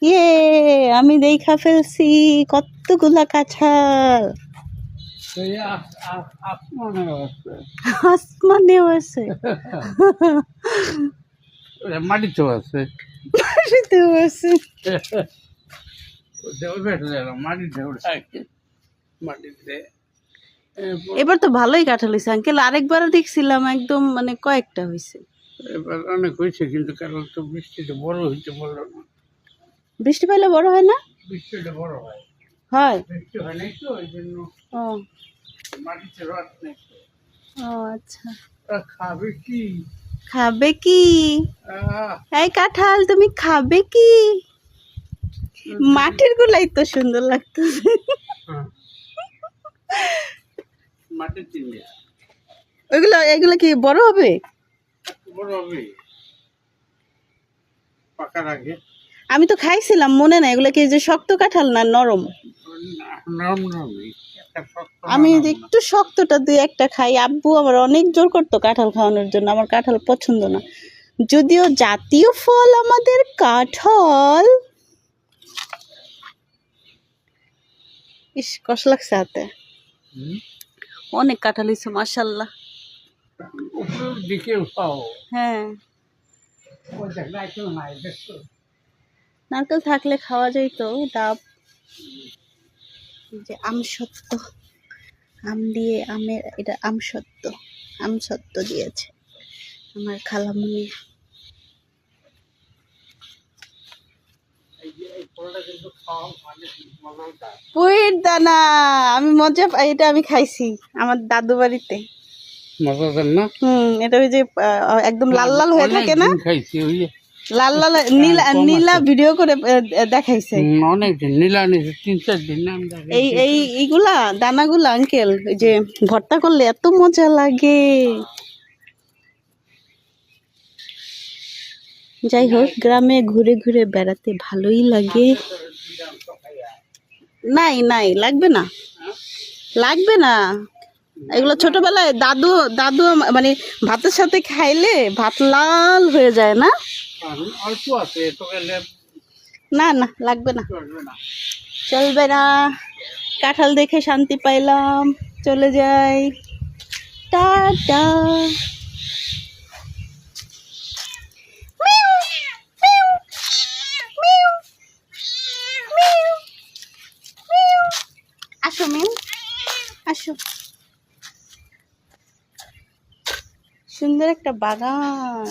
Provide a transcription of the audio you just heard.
ইয়ে, আমি দেখা ফেলছি কতগুলা কাঁঠাল। আসমানেও আছে, মাটিতেও আছে, মাটিতেও আছে। মাটিতে এবার তো ভালোই কাঁঠাল হয়েছে আঙ্কেল, আরেকবার দেখছিলাম একদম মানে কয়েকটা হয়েছে। এবার অনেক হয়েছে, কিন্তু কারণ তো বৃষ্টিতে বড় হইতে বললো না। বৃষ্টি পাইলে বড় হয় না? বৃষ্টিটা বড় হয়, হয়। বৃষ্টি হয় নাই তো, ওই জন্য ও মাটিতে রস নেই। ও আচ্ছা। খাবে কি? খাবে কি? আহ, এই কাঁঠাল তুমি খাবে কি? মাটির গুলাই তো সুন্দর লাগতেছে। মাটির চিনিয়া এগুলো কি বড় হবে? বড় হবে পাকার আগে। আমি তো খাইছিলাম, মনে নাই। এগুলো কি যে শক্ত কাঁঠাল না নরম? নরম নরমই, একটা শক্ত না আমি নরম না। একটু শক্তটা দুই একটা খাই। আব্বু আমার অনেক জোর করতো কাঁঠাল খাওয়ানোর জন্য, আমার কাঁঠাল পছন্দ না। যদিও জাতীয় ফল আমাদের কাঁঠাল। ইস, কষ্ট লাগছে হাতে। হুম? অনেক কাঁঠাল হয়েছে মাশাল্লাহ। উপরের দিকেও পাও, হ্যাঁ, ওই দেখ নারকেল নাই, দেখছো? নারকেল থাকলে খাওয়া যাইতো। ডাব, যে আমসত্ত্ব, আম দিয়ে, আমের এটা আমসত্ত্ব, আমসত্ত্ব দিয়েছে আমার খালামুনি। এই ফলটা কিন্তু খাওয়া মানে মজাটা। পুইর দানা, আমি মজা পাই, এটা আমি খাইছি আমার দাদু বাড়িতে। মজাদার না? এটা ওই যে একদম লাল লাল হয়ে থাকে না? অনেকদিন খাইছি, ওই যে লাল লাল নীলা কম নীলা আছে। ভিডিও করে দেখাইছে। অনেকদিন নীলা নিয়েছে, 3-4 দিন নাম এই এই এইগুলা দানাগুলা আঙ্কেল ওই যে ভর্তা করলে এত মজা লাগে। যাই হোক, গ্রামে ঘুরে ঘুরে বেড়াতে ভালোই লাগে। নাই নাই, লাগবে না, লাগবে না। এগুলো ছোটবেলায় দাদু দাদু মানে ভাতের সাথে খাইলে ভাত লাল হয়ে যায় না? অল্প আছে তো, গেলে না না, লাগবে না, চলবে না। চলবে না। কাঁঠাল দেখে শান্তি পাইলাম, চলে যাই, টাটা। আসো মিম, আসো। সুন্দর একটা বাগান।